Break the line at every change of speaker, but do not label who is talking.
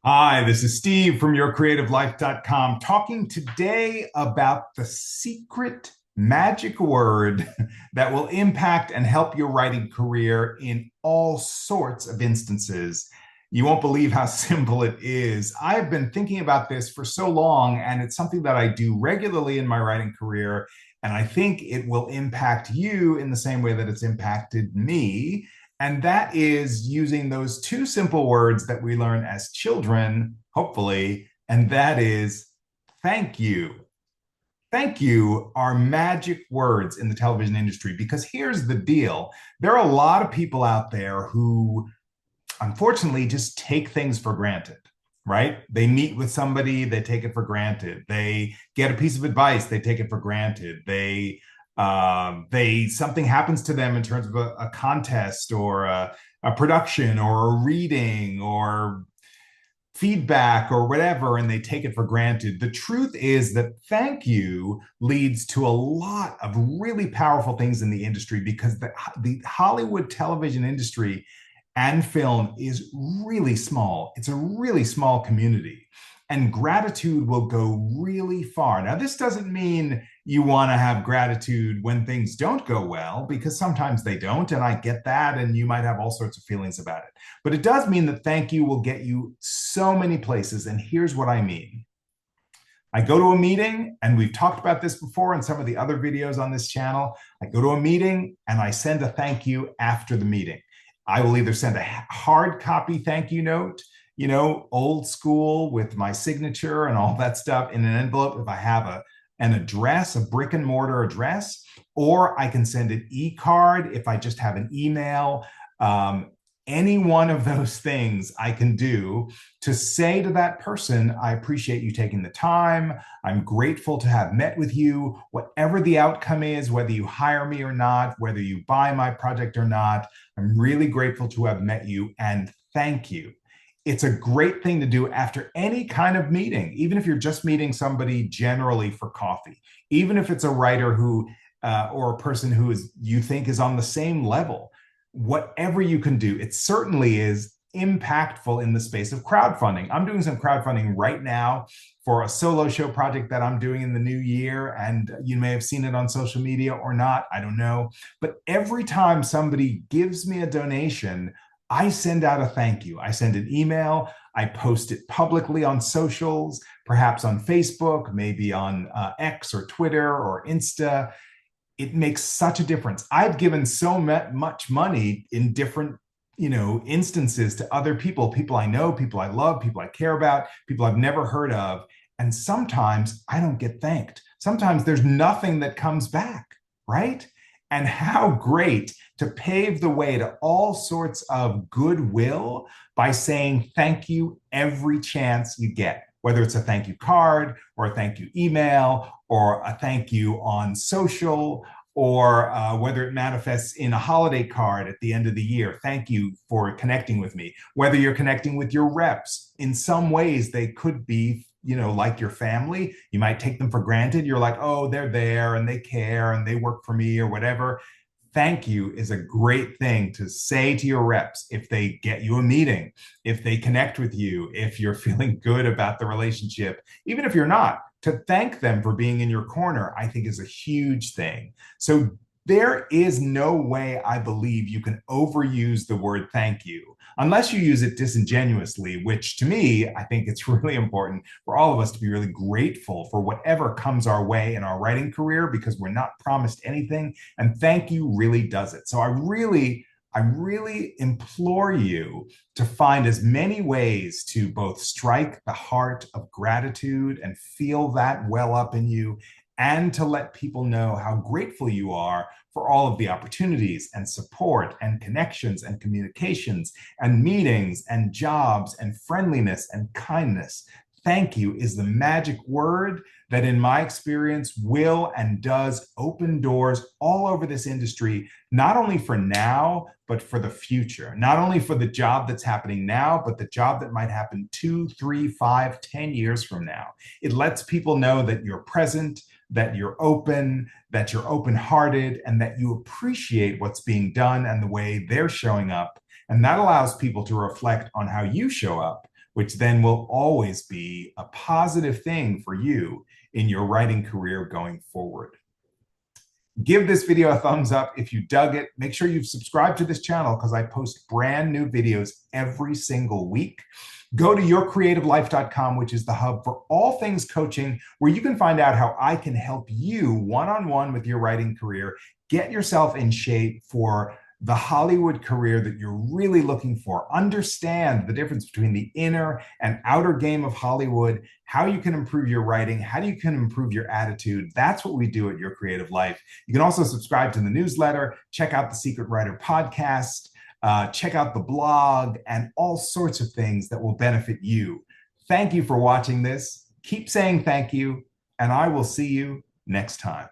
Hi, this is Steve from yourcreativelife.com talking today about the secret magic word that will impact and help your writing career in all sorts of instances. You won't believe how simple it is. I've been thinking about this for so long, and it's something that I do regularly in my writing career. And I think it will impact you in the same way that it's impacted me. And that is using those two simple words that we learn as children, hopefully, and that is thank you. Thank you are magic words in the television industry because here's the deal. There are a lot of people out there who unfortunately just take things for granted, right? They meet with somebody, they take it for granted. They get a piece of advice, they take it for granted. They something happens to them in terms of a contest or a production or a reading or feedback or whatever, and they take it for granted. The truth is that thank you leads to a lot of really powerful things in the industry because the Hollywood television industry and film is really small. It's a really small community. And gratitude will go really far. Now, this doesn't mean you want to have gratitude when things don't go well, because sometimes they don't. And I get that. And you might have all sorts of feelings about it. But it does mean that thank you will get you so many places. And here's what I mean. I go to a meeting, and we've talked about this before in some of the other videos on this channel. I go to a meeting and I send a thank you after the meeting. I will either send a hard copy thank you note, old school with my signature and all that stuff in an envelope if I have an address, a brick and mortar address, or I can send an e-card if I just have an email. Any one of those things I can do to say to that person, I appreciate you taking the time. I'm grateful to have met with you. Whatever the outcome is, whether you hire me or not, whether you buy my project or not, I'm really grateful to have met you and thank you. It's a great thing to do after any kind of meeting, even if you're just meeting somebody generally for coffee, even if it's a writer who or a person who is you think is on the same level. Whatever you can do, it certainly is impactful in the space of crowdfunding. I'm doing some crowdfunding right now for a solo show project that I'm doing in the new year. And you may have seen it on social media or not, I don't know. But every time somebody gives me a donation, I send out a thank you. I send an email. I post it publicly on socials, perhaps on Facebook, maybe on X or Twitter or Insta. It makes such a difference. I've given so much money in different, instances to other people I know, people I love, people I care about, people I've never heard of. And sometimes I don't get thanked. Sometimes there's nothing that comes back, right? And how great to pave the way to all sorts of goodwill by saying thank you every chance you get, whether it's a thank you card or a thank you email or a thank you on social, or whether it manifests in a holiday card at the end of the year. Thank you for connecting with me. Whether you're connecting with your reps, in some ways they could be, like your family. You might take them for granted. You're like, oh, they're there and they care and they work for me or whatever. Thank you is a great thing to say to your reps if they get you a meeting, if they connect with you, if you're feeling good about the relationship, even if you're not. To thank them for being in your corner, I think is a huge thing. So there is no way I believe you can overuse the word thank you unless you use it disingenuously, which to me, I think it's really important for all of us to be really grateful for whatever comes our way in our writing career because we're not promised anything. And thank you really does it. So I really implore you to find as many ways to both strike the heart of gratitude and feel that well up in you, and to let people know how grateful you are for all of the opportunities and support and connections and communications and meetings and jobs and friendliness and kindness. Thank you is the magic word that, in my experience, will and does open doors all over this industry, not only for now, but for the future. Not only for the job that's happening now, but the job that might happen 2, 3, 5, 10 years from now. It lets people know that you're present, that you're open-hearted, and that you appreciate what's being done and the way they're showing up. And that allows people to reflect on how you show up, which then will always be a positive thing for you in your writing career going forward. Give this video a thumbs up if you dug it. Make sure you've subscribed to this channel because I post brand new videos every single week. Go to yourcreativelife.com, which is the hub for all things coaching, where you can find out how I can help you one-on-one with your writing career, get yourself in shape for the Hollywood career that you're really looking for. Understand the difference between the inner and outer game of Hollywood, how you can improve your writing, how you can improve your attitude. That's what we do at Your Creative Life. You can also subscribe to the newsletter, check out the Secret Writer podcast, check out the blog, and all sorts of things that will benefit you. Thank you for watching this. Keep saying thank you, and I will see you next time.